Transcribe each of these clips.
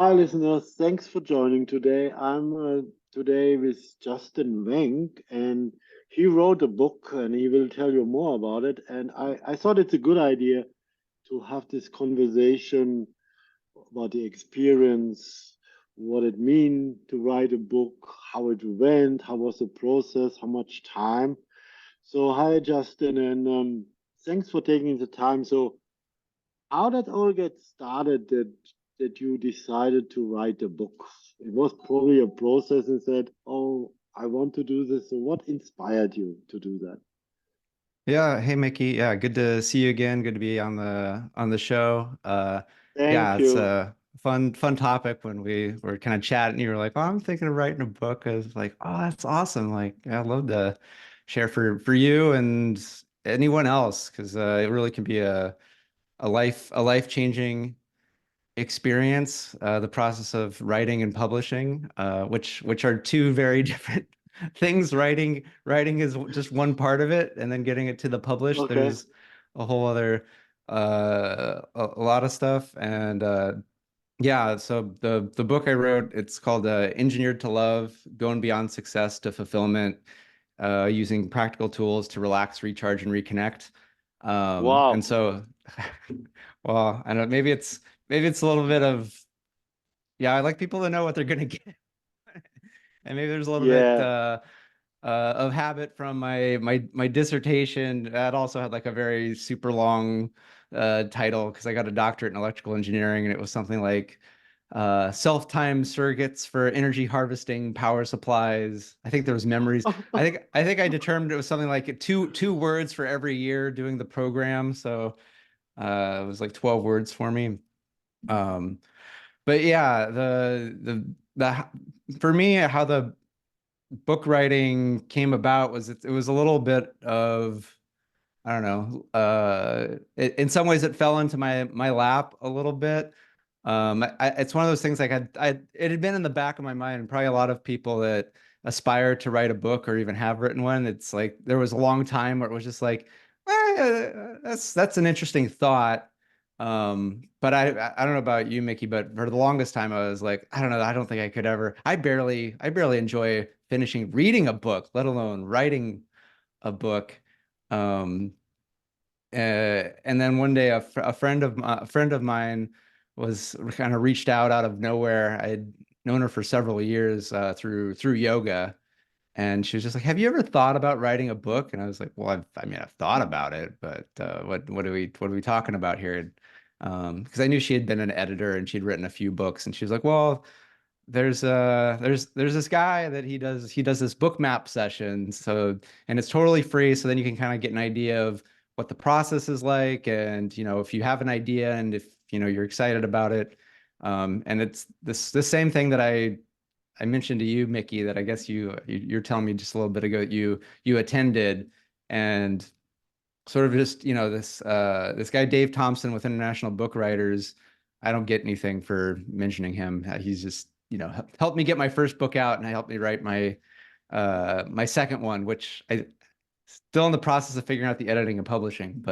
Hi, listeners. Thanks for joining today. I'm today with Justin Wenck, and he wrote a book, and he will tell you more about it. And I thought it's a good idea to have this conversation about the experience, what it means to write a book, how it went, how was the process, how much time. So, hi, Justin, and thanks for taking the time. So, how did all get started that you decided to write a book? It was probably a process and said, "Oh, I want to do this." So what inspired you to do that? Yeah, hey Mickey. Yeah, good to see you again. Good to be on the show. Yeah, Thank it's you. a fun topic when we were kind of chatting. You were like, "Oh, I'm thinking of writing a book." I was like, "Oh, that's awesome!" Like, yeah, I'd love to share for you and anyone else because it really can be a life changing experience. The process of writing and publishing, which are two very different things. Writing is just one part of it, and then getting it to the published, Okay. there's a whole other a lot of stuff. And yeah, so the book I wrote, it's called Engineered to Love: Going Beyond Success to Fulfillment, using practical tools to relax, recharge, and reconnect. And Wow. so, well, I don't know, maybe it's a little bit of, yeah, I like people to know what they're gonna get. And maybe there's a little bit Yeah. of habit from my dissertation that also had like a very super long title because I got a doctorate in electrical engineering, and it was something like self-time circuits for energy harvesting power supplies. I think there was memories. I think I determined it was something like two words for every year doing the program. So it was like 12 words for me. Um, but yeah, the for me, how the book writing came about was it was a little bit of, I don't know, in some ways it fell into my lap a little bit. It's one of those things like it had been in the back of my mind, and probably a lot of people that aspire to write a book or even have written one. It's like there was a long time where it was just like, that's an interesting thought. But I don't know about you, Mickey, but for the longest time I was like, I don't know, I don't think I could ever. I barely enjoy finishing reading a book, let alone writing a book. Um, and then one day, a friend of mine was kind of reached out of nowhere. I had known her for several years through yoga, and she was just like, "Have you ever thought about writing a book?" And I was like, "Well, I mean, I've thought about it, but what are we talking about here?" Because I knew she had been an editor and she'd written a few books, and she was like, "Well, there's this guy that he does this book map session, so, and it's totally free, so then you can kind of get an idea of what the process is like, and if you have an idea and if you're excited about it. And it's the same thing that I mentioned to you, Mickey, that I guess you're telling me just a little bit ago that you attended. And sort of just, this guy Dave Thompson with International Book Writers. I don't get anything for mentioning him. He's just, helped me get my first book out, and helped me write my second one, which I still in the process of figuring out the editing and publishing.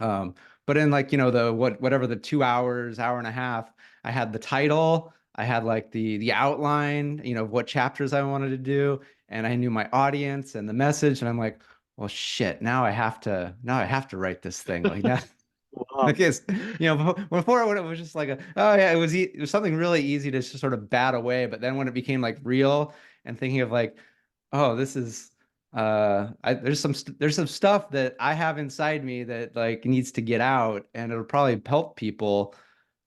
Um, but in, like, whatever the 2 hours, hour and a half, I had the title, I had like the outline, what chapters I wanted to do, and I knew my audience and the message, and I'm like, well, shit, now I have to write this thing. Like now, Wow. like it's, before when it was just like oh yeah, it was something really easy to just sort of bat away, but then when it became like real and thinking of like, oh, this is there's some stuff that I have inside me that like needs to get out, and it'll probably help people.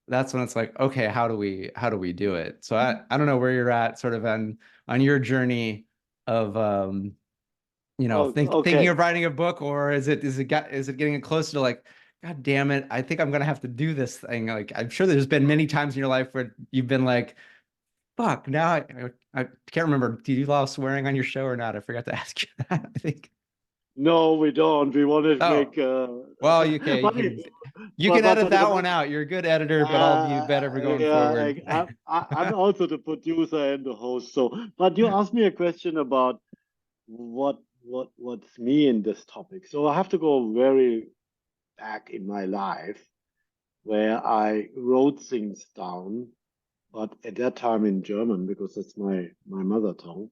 That's when it's like, okay, how do we do it? So I don't know where you're at sort of on your journey of Oh, thinking okay. of writing a book, or is it getting closer to like, God damn it, I think I'm gonna have to do this thing. Like, I'm sure there's been many times in your life where you've been like, fuck, now I can't remember. Do you allow swearing on your show or not? I forgot to ask you that, I think. No, we don't. We want to Oh, make well, okay, but you can edit but that one out. You're a good editor, but I'll be better going yeah, forward. I'm also the producer and the host. So, but you asked me a question about what's me in this topic. So I have to go very back in my life where I wrote things down but at that time in German because that's my mother tongue.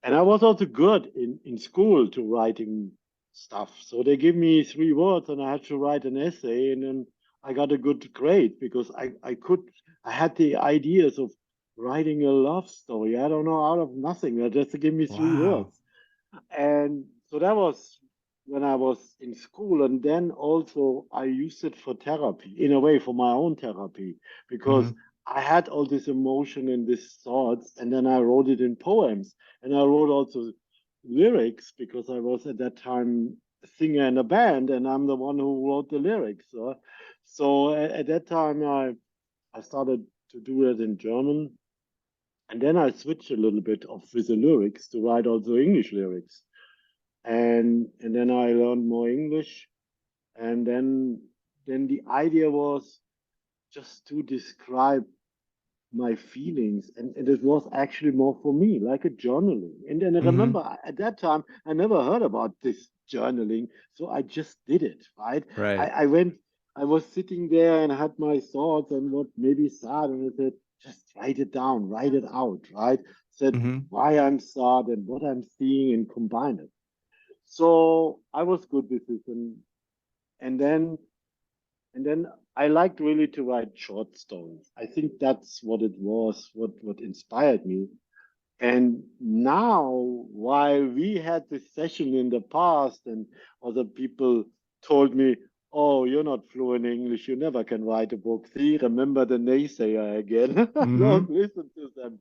And I was also good in school to writing stuff. So they give me 3 words and I had to write an essay, and then I got a good grade because I had the ideas of writing a love story. I don't know, out of nothing. They just give me three Wow. words. And so that was when I was in school. And then also I used it for therapy, in a way, for my own therapy, because Hmm. I had all this emotion and these thoughts, and then I wrote it in poems. And I wrote also lyrics because I was at that time a singer in a band, and I'm the one who wrote the lyrics. So at that time, I started to do it in German. And then I switched a little bit of with the lyrics to write also English lyrics, and then I learned more English, and then the idea was just to describe my feelings, and it was actually more for me like a journaling. And then I remember Hmm. at that time I never heard about this journaling, so I just did it, right? I, Right. I went, I was sitting there and I had my thoughts and what maybe sad, and I said, just write it down, write it out, right? Said Hmm. why I'm sad and what I'm seeing and combine it. So I was good with this, and then and then I liked really to write short stories. I think that's what it was, what inspired me. And now, while we had this session in the past, and other people told me, "Oh, you're not fluent in English. You never can write a book." See, remember the naysayer again. Don't Hmm. listen to them.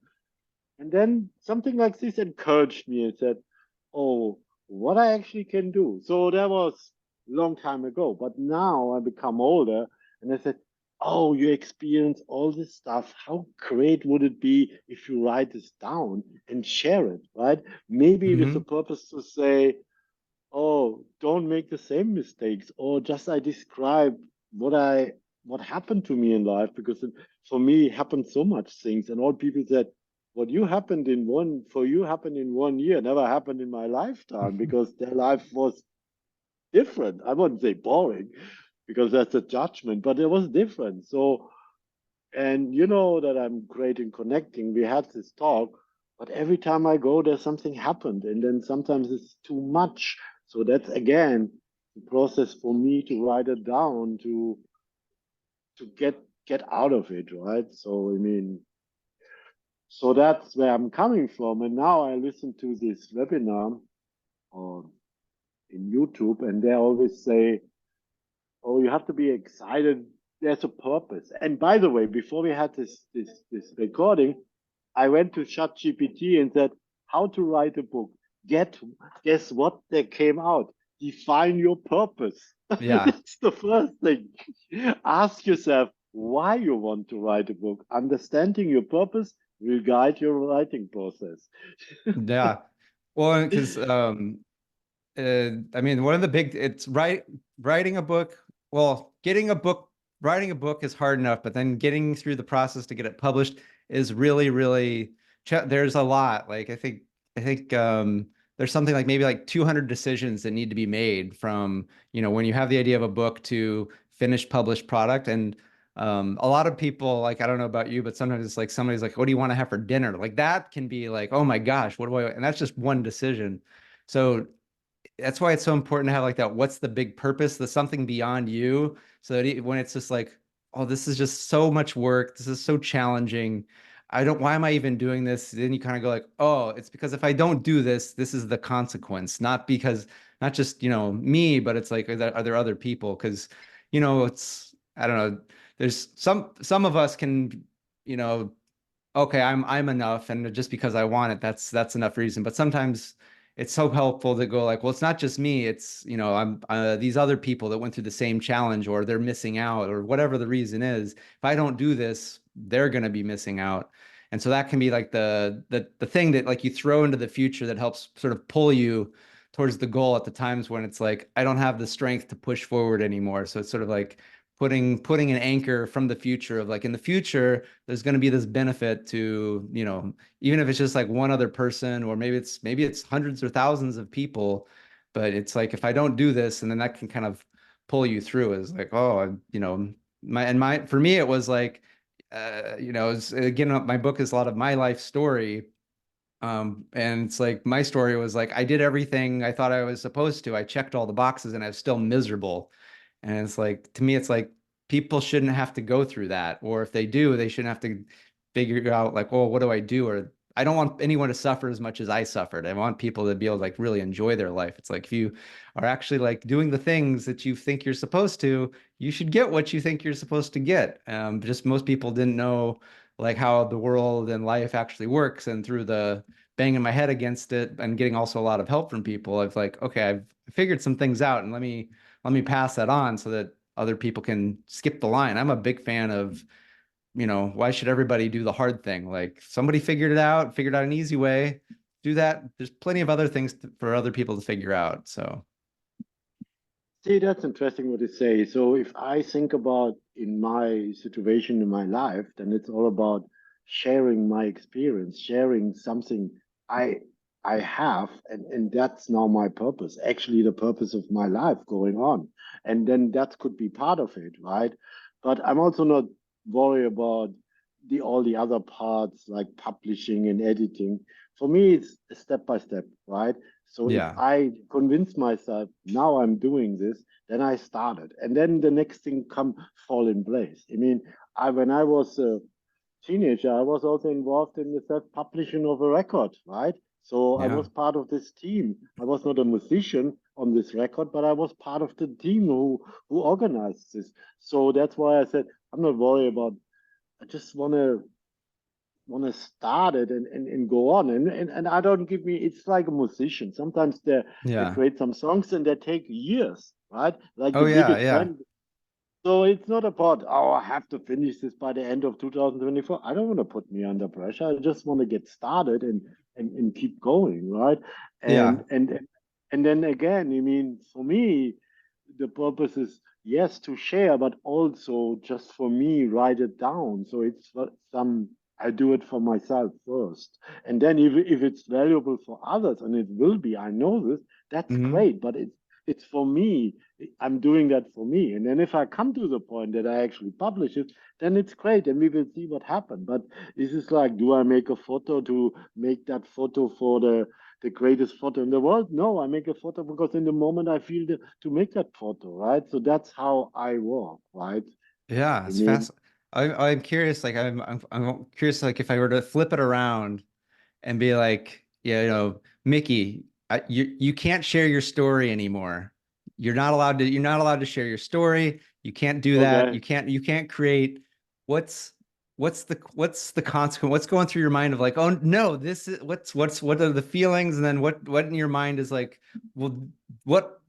And then something like this encouraged me and said, "Oh, what I actually can do." So that was a long time ago. But now I become older and I said, "Oh, you experience all this stuff. How great would it be if you write this down and share it, right? Maybe with the Hmm. purpose to say, oh, don't make the same mistakes, or just I describe what I what happened to me in life, because for me it happened so much things, and all people said what you happened in one for you happened in 1 year never happened in my lifetime, because their life was different. I wouldn't say boring because that's a judgment, but it was different. So, and you know that I'm great in connecting. We had this talk, but every time I go, there's something happened, and then sometimes it's too much. So that's again the process for me to write it down to get out of it, right? So I mean, so that's where I'm coming from. And now I listen to this webinar or in YouTube, and they always say, "Oh, you have to be excited. There's a purpose." And by the way, before we had this recording, I went to ChatGPT and said, "How to write a book?" Get Guess what? That came out. Define your purpose. Yeah. That's the first thing. Ask yourself why you want to write a book. Understanding your purpose will guide your writing process. Yeah. Well, because I mean, one of the big it's writing a book. Well, getting a book, writing a book is hard enough, but then getting through the process to get it published is really, really there's a lot. Like I think there's something like maybe like 200 decisions that need to be made from, when you have the idea of a book to finished published product. And a lot of people, like, I don't know about you, but sometimes it's like somebody's like, what do you want to have for dinner? Like that can be like, oh my gosh, what do I, and that's just one decision. So that's why it's so important to have like that, what's the big purpose, the something beyond you, so that when it's just like, oh, this is just so much work, this is so challenging, I don't, why am I even doing this? Then you kind of go like, oh, it's because if I don't do this, this is the consequence, not because, not just, me, but it's like, are there other people? Because, it's, I don't know, there's some of us can, you know okay, I'm enough, and just because I want it, that's enough reason. But sometimes it's so helpful to go like, well, it's not just me, it's, I'm these other people that went through the same challenge, or they're missing out, or whatever the reason is. If I don't do this, they're going to be missing out. And so that can be like the thing that like you throw into the future that helps sort of pull you towards the goal at the times when it's like, I don't have the strength to push forward anymore. So it's sort of like putting an anchor from the future of like, in the future there's going to be this benefit to, even if it's just like one other person, or maybe it's hundreds or thousands of people. But it's like, if I don't do this, and then that can kind of pull you through, is like, oh, my for me it was like, again, my book is a lot of my life story. And it's like my story was like I did everything I thought I was supposed to. I checked all the boxes and I was still miserable. And it's like, to me, it's like people shouldn't have to go through that. Or if they do, they shouldn't have to figure out like, oh, what do I do? Or I don't want anyone to suffer as much as I suffered. I want people to be able to like really enjoy their life. It's like if you are actually like doing the things that you think you're supposed to, you should get what you think you're supposed to get. Just most people didn't know like how the world and life actually works. And through the banging my head against it and getting also a lot of help from people, I've like, okay, I've figured some things out, and let me pass that on so that other people can skip the line. I'm a big fan of, why should everybody do the hard thing? Like somebody figured out an easy way, do that. There's plenty of other things for other people to figure out. So See, that's interesting what you say. So if I think about in my situation in my life, then it's all about sharing my experience, sharing something I I have, and that's now my purpose, actually the purpose of my life going on. And then that could be part of it, right? But I'm also not worried about the all the other parts like publishing and editing. For me, it's step by step, right? So if yeah, I convince myself now I'm doing this, then I started, and then the next thing come fall in place. I mean, I when I was a teenager, I was also involved in the self-publishing of a record, right? So I yeah, was part of this team. I was not a musician on this record, but I was part of the team who organized this. So that's why I said I'm not worried about. I just want to start it and go on and I don't give me it's like a musician sometimes they yeah. create some songs and they take years, right, like Oh the yeah, biggest yeah, band. So it's not about, oh, I have to finish this by the end of 2024. I don't want to put me under pressure. I just want to get started and keep going, right? yeah, And then again, I mean, for me, the purpose is yes to share, but also just for me, write it down. So it's some I do it for myself first, and then if it's valuable for others, and it will be, I know this, that's hmm, great. But it's for me. I'm doing that for me. And then if I come to the point that I actually publish it, then it's great and we will see what happens. But this is like, do I make a photo to make that photo for the greatest photo in the world? No, I make a photo because in the moment I feel to make that photo, right? So that's how I work, right? yeah. I It's mean, fast. I'm curious. Like I'm curious. Like if I were to flip it around and be like, yeah, Mickey, you can't share your story anymore. You're not allowed to share your story. You can't do that. okay. You can't create what's what's the consequence? What's going through your mind of like, oh no, this is what are the feelings? And then what in your mind is like, well, what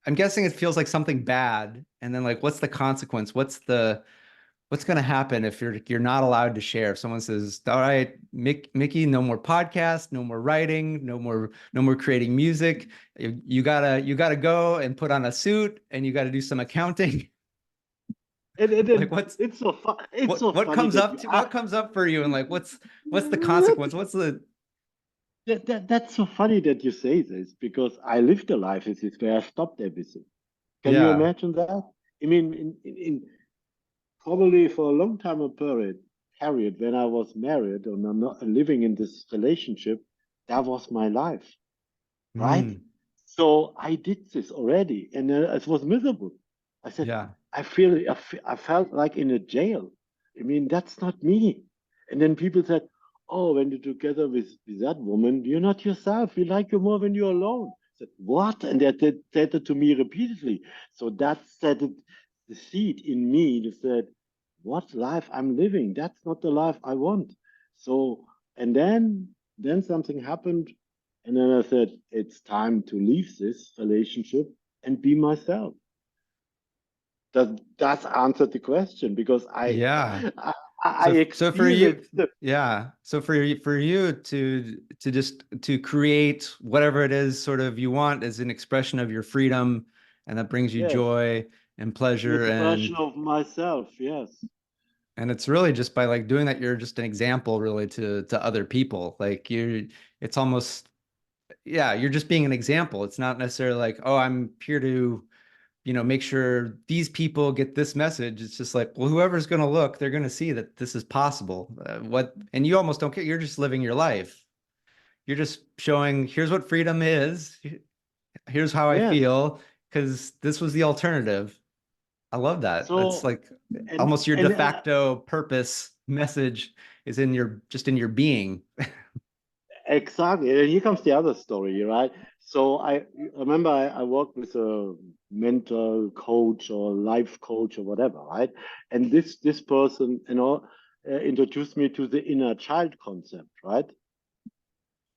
I'm guessing it feels like something bad. And then like, what's the consequence? What's going to happen if you're not allowed to share? If someone says, "All right, Mickey, no more podcast, no more writing, no more creating music. You gotta go and put on a suit and you got to do some accounting." Like And what's it's so fun. It's what so what funny comes that up you to ask. what comes up for you, and like what's the consequence? What's the That's so funny that you say this because I lived a life as this where I stopped everything. Can you yeah. imagine that? I mean, in probably for a long time a period when I was married and I'm not living in this relationship, that was my life, right? Mm, So I did this already, and it was miserable. I said, yeah. I felt like in a jail. I mean, that's not me. And then people said, "Oh, when you're together with that woman, you're not yourself. You like you more when you're alone." I said, "What?" And they said it to me repeatedly. So that set the seed in me that said, "What life I'm living? That's not the life I want." So, and then something happened and then I said, it's time to leave this relationship and be myself. That's answered the question because Yeah. I So for you, experienced the yeah. So for you to just to create whatever it is sort of you want as an expression of your freedom, and that brings you yes, joy and an pleasure, expression of myself. Yes, and it's really just by like doing that, you're just an example really to other people. Like it's almost, yeah, you're just being an example. It's not necessarily like, oh, I'm here to make sure these people get this message. It's just like, well, whoever's going to look, they're going to see that this is possible. And you almost don't care. You're just living your life. You're just showing, here's what freedom is. Here's how I Yes. feel, because this was the alternative. I love that. That's So, like almost your de and facto purpose message is in your being. exactly. And here comes the other story, right? So I remember I worked with a mental coach or life coach or whatever, right? And this person, introduced me to the inner child concept, right?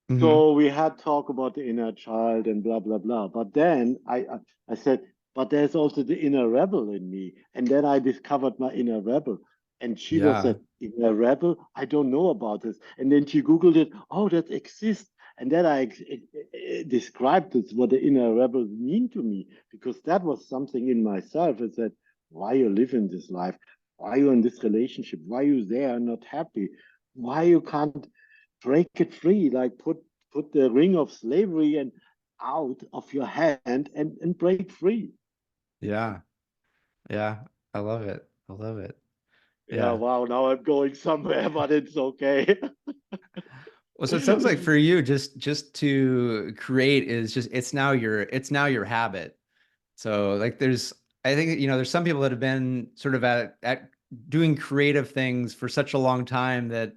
Hmm. So we had talk about the inner child and blah blah blah. But then I said, but there's also the inner rebel in me. And then I discovered my inner rebel. And she was Yeah. said, inner rebel? I don't know about this. And then she Googled it. Oh, that exists. And then I described this, what the inner rebel mean to me, because that was something in myself. I said, why you live in this life? Why you in this relationship? Why you there not happy? Why you can't break it free, like put the ring of slavery and out of your hand and break free. Yeah. Yeah. I love it. I love it. Yeah, Yeah. wow, now I'm going somewhere, but it's okay. Well, so it sounds like for you, just to create is just it's now your habit. So like I think there's some people that have been sort of at doing creative things for such a long time that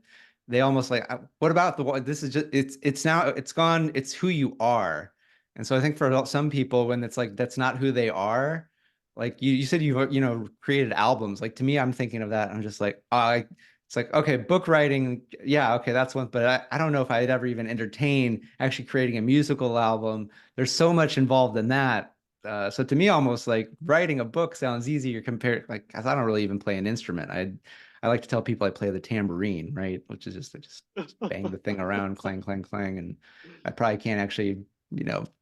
they almost like what about this is just it's now it's gone, it's who you are. And so I think for some people when it's like that's not who they are, like you said you've created albums. Like to me, I'm thinking of that. I'm just like, it's like, okay, book writing, yeah, okay, that's one, but I don't know if I'd ever even entertain actually creating a musical album. There's so much involved in that. So to me, almost like writing a book sounds easier compared, like, 'cause I don't really even play an instrument. I like to tell people I play the tambourine, right? Which is just I just bang the thing around, clang, clang, clang, and I probably can't actually,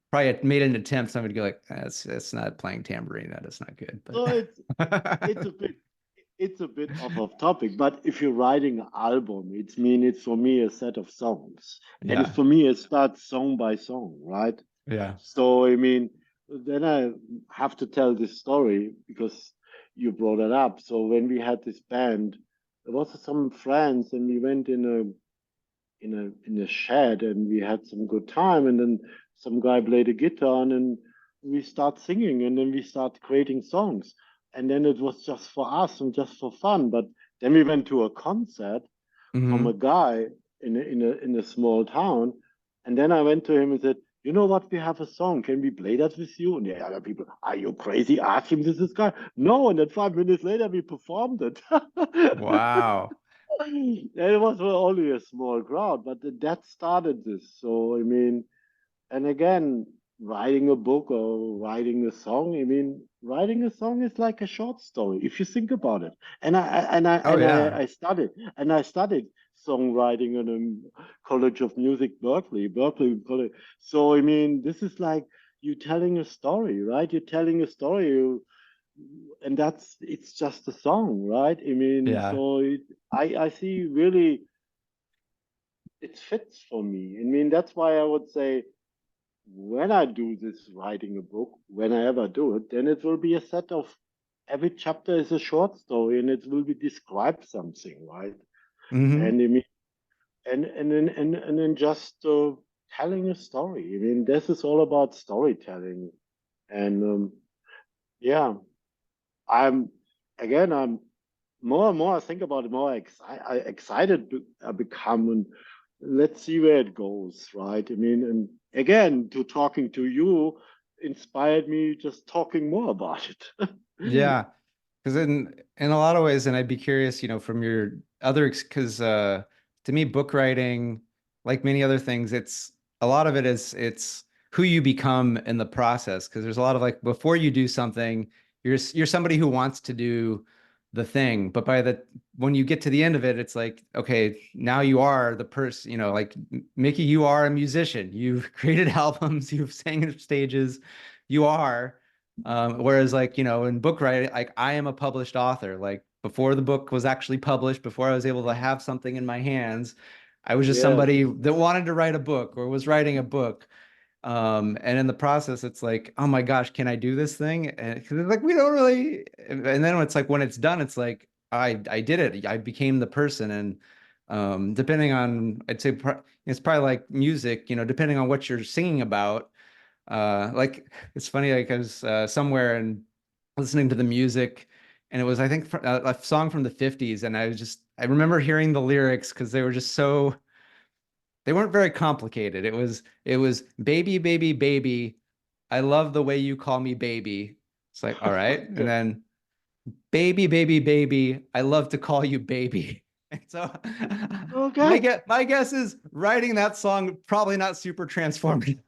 probably made an attempt. Somebody go like, that's not playing tambourine. That is not good. So it's But a bit it's a bit off topic, but if you're writing an album, it's for me a set of songs, and yeah, for me it starts song by song, right? yeah. So I mean, then I have to tell this story because you brought it up. So when we had this band, there was some friends, and we went in a shed, and we had some good time. And then some guy played a guitar, and then we start singing, and then we start creating songs. And then it was just for us and just for fun. But then we went to a concert from a Hmm. guy in a small town. And then I went to him and said, "You know what? We have a song. Can we play that with you?" And the other people, "Are you crazy? Ask him this guy." No, and then 5 minutes later we performed it. Wow. And it was only a small crowd, but that started this. So I mean, and again, writing a book or writing a song, I mean, writing a song is like a short story if you think about it. And Oh yeah. I studied songwriting in a College of Music, Berkeley College. So I mean, this is like you telling a story, right? You're telling a story, and it's just a song, right? I mean, Yeah. so I see really it fits for me. I mean, that's why I would say when I do this writing a book, when I ever do it, then it will be a set of every chapter is a short story, and it will be describe something, right? Hmm. And I mean, and then just telling a story. I mean, this is all about storytelling, and yeah, I'm I'm more and more I think about it, more excited I become, and let's see where it goes, right? I mean, and again, to talking to you inspired me just talking more about it. Yeah. Because in a lot of ways, and I'd be curious, from your other, because to me, book writing, like many other things, it's a lot of it is it's who you become in the process. Because there's a lot of like before you do something, you're somebody who wants to do the thing, but when you get to the end of it, it's like, okay, now you are the person, like Mickey, you are a musician. You've created albums, you've sang on stages, you are. Whereas like, in book writing, like I am a published author. Like before the book was actually published, before I was able to have something in my hands, I was just Yes. somebody that wanted to write a book or was writing a book. And in the process, it's like, oh my gosh, can I do this thing? And 'cause it's like we don't really. And then it's like when it's done, it's like I did it. I became the person. And depending on, I'd say it's probably like music. Depending on what you're singing about. Like it's funny. Like I was somewhere and listening to the music, and it was I think a song from the '50s, and I remember hearing the lyrics because they were just so. They weren't very complicated. It was baby, baby, baby. I love the way you call me baby. It's like, all right. And Okay. then baby, baby, baby. I love to call you baby. And so my Okay. guess is writing that song probably not super transformative,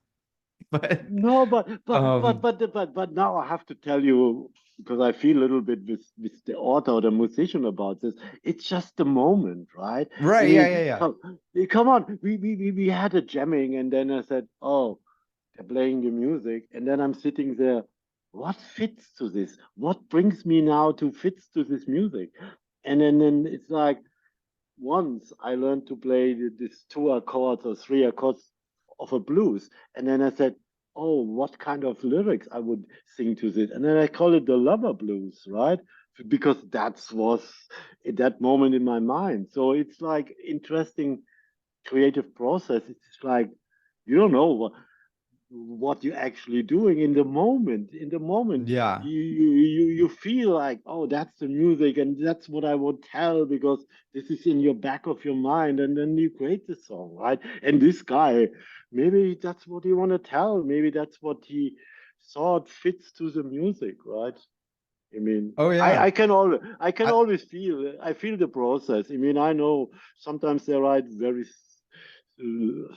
but No, um but now I have to tell you because I feel a little bit with the author or the musician about this. It's just the moment, right? I right, yeah, yeah, mean, yeah. come on. We had a jamming, and then I said, "Oh, they're playing the music," and then I'm sitting there. What fits to this? What brings me now to fits to this music? And then it's like once I learned to play these two accords or three accords of a blues, and then I said, "Oh, what kind of lyrics I would sing to this?" And then I call it the lover blues, right? Because that was at that moment in my mind. So it's like interesting creative process. It's like you don't know what you're actually doing in the moment. In the moment, Yeah. you feel like, oh, that's the music, and that's what I would tell because this is in your back of your mind, and then you create the song, right? And this guy, maybe that's what he want to tell. Maybe that's what he thought fits to the music, right? I mean, Oh yeah. I can I, always feel I feel the process. I mean, I know sometimes they write very uh,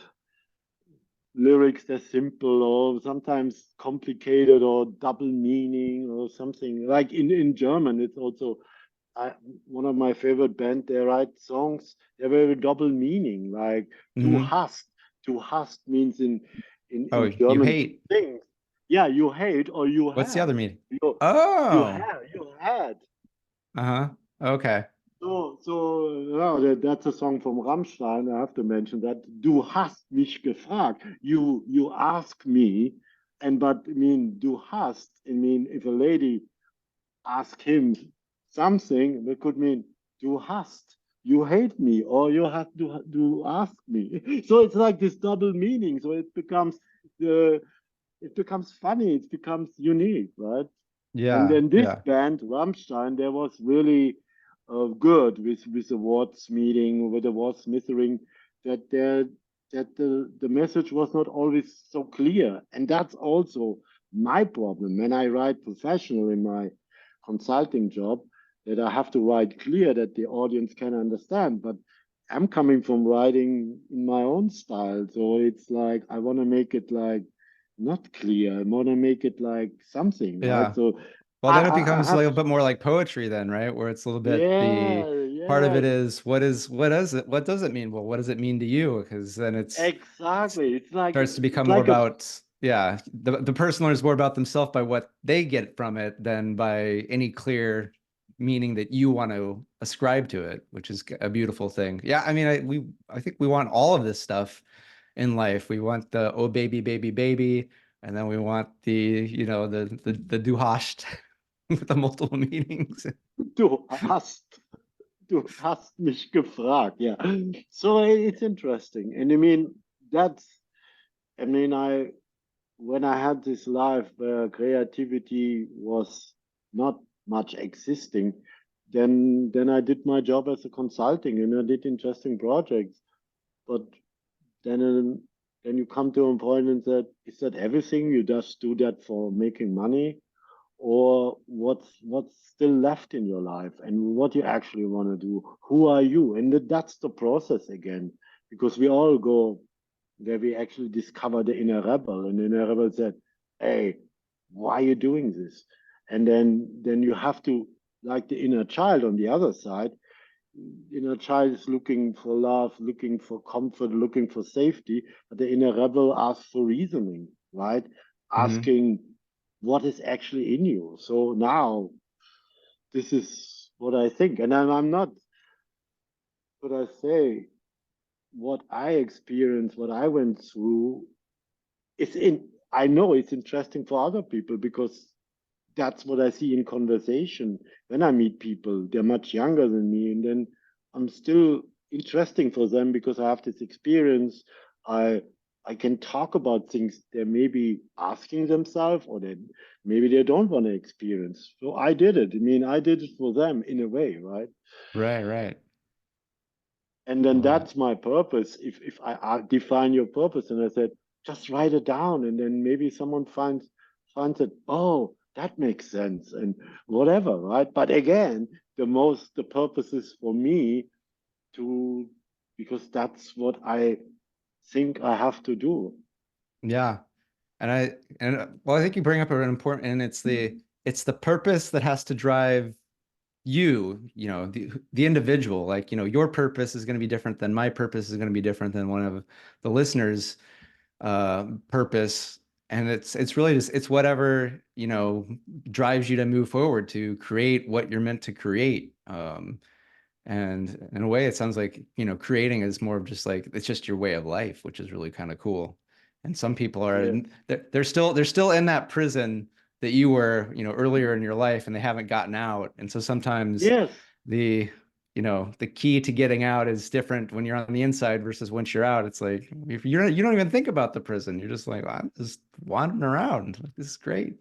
lyrics that's simple or sometimes complicated or double meaning or something like in German it's also I, one of my favorite band they write songs they're very double meaning like mhm. du hast means Oh, in you German hate. things yeah you hate or you What's the have other meaning? you Oh. have you had Uh-huh. Okay. yeah, that's a song from Rammstein. I have to mention that. Du hast mich gefragt. You ask me, and but I mean, du hast. I mean, if a lady ask him something, it could mean du hast. You hate me, or you have to ask me. So it's like this double meaning. So the it becomes funny. It becomes unique, right? And Yeah, then this yeah. band, Rammstein, they was really good with awards meeting, with awards mithering, that there that the message was not always so clear. And that's also my problem when I write professional in my consulting job, that I have to write clear that the audience can understand. But I'm coming from writing in my own style. So it's like I want to make it like not clear. I want to make it like something, right? Yeah. So Well, then it I becomes a have little to, bit more like poetry then, right? Where it's a little bit yeah, the part of yeah, it is what does it mean? Well, what does it mean to you? Because then it exactly. starts to become It's more like a about, yeah, the person learns more about themselves by what they get from it than by any clear meaning that you want to ascribe to it, which is a beautiful thing. Yeah, I mean, I think we want all of this stuff in life. We want the oh baby, baby, baby, and then we want the du hast with the multiple meanings. du du hast mich gefragt. Yeah. So it's interesting. And I mean, that's, I mean, when I had this life where creativity was not much existing, then I did my job as a consulting and I did interesting projects. But then then you come to a point and said, is that everything? You just do that for making money, or what's still left in your life, and what you actually want to do? Who are you? And that's the process again, because we all go where we actually discover the inner rebel, and the inner rebel said, "Hey, why are you doing this?" And then you have to, like the inner child on the other side, inner child is looking for love, looking for comfort, looking for safety, but the inner rebel asks for reasoning, right? Mhm. Asking what is actually in you. So now this is what I think, and I'm not, what I say, what I experienced, what I went through. it's in, I know it's interesting for other people because that's what I see in conversation. When I meet people, they're much younger than me, and then I'm still interesting for them because I have this experience. I I can talk about things they may be asking themselves, or they maybe they don't want to experience. So I did it. I mean, I did it for them in a way, right? Right, right. And then Well, that's my purpose. If I define your purpose, and I said, just write it down, and then maybe someone finds it. Oh, that makes sense, and whatever, right? But again, the purpose is for me to, because that's what I think I have to do. yeah. Well, I think you bring up an important, and it's the purpose that has to drive you know, the individual. Like, you know, your purpose is going to be different than my purpose is going to be different than one of the listeners' purpose. And it's really just it's whatever, you know, drives you to move forward to create what you're meant to create. And in a way, it sounds like, you know, creating is more of just like it's just your way of life, which is really kind of cool. And some people are Yeah. they're still in that prison that you were, you know, earlier in your life, and they haven't gotten out. And so sometimes Yes. the, you know, the key to getting out is different when you're on the inside versus once you're out. It's like if you don't even think about the prison. You're just like, I'm just wandering around. Like, this is great.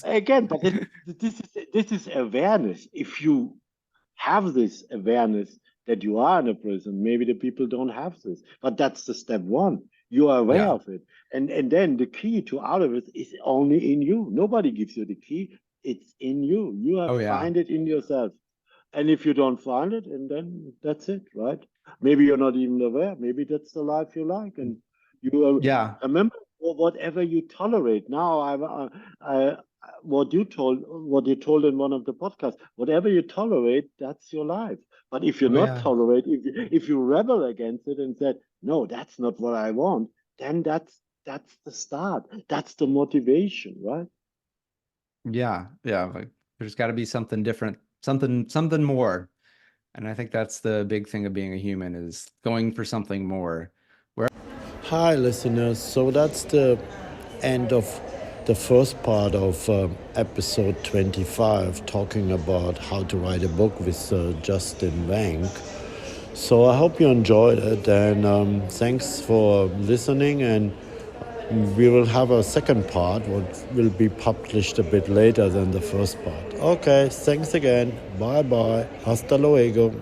Again, but this is awareness. If you have this awareness that you are in a prison. Maybe the people don't have this, but that's the step one. You are aware Yeah. of it, and then the key to out of it is only in you. Nobody gives you the key. It's in you. You have Oh yeah. find it in yourself. And if you don't find it, and then that's it, right? Maybe you're not even aware. Maybe that's the life you like, and you Yeah. remember whatever you tolerate. Now, I, what you told in one of the podcasts, whatever you tolerate, that's your life. But if you're Oh not yeah. tolerate, if you rebel against it and said, no, that's not what I want, then that's the start. That's the motivation, right? Yeah, yeah. Like there's got to be something different, something more. And I think that's the big thing of being a human is going for something more. Where Hi, listeners. So that's the end of the first part of episode 25, talking about how to write a book with Justin Wenck. So I hope you enjoyed it, and thanks for listening. And we will have a second part, what will be published a bit later than the first part. Okay, thanks again. Bye bye. Hasta luego.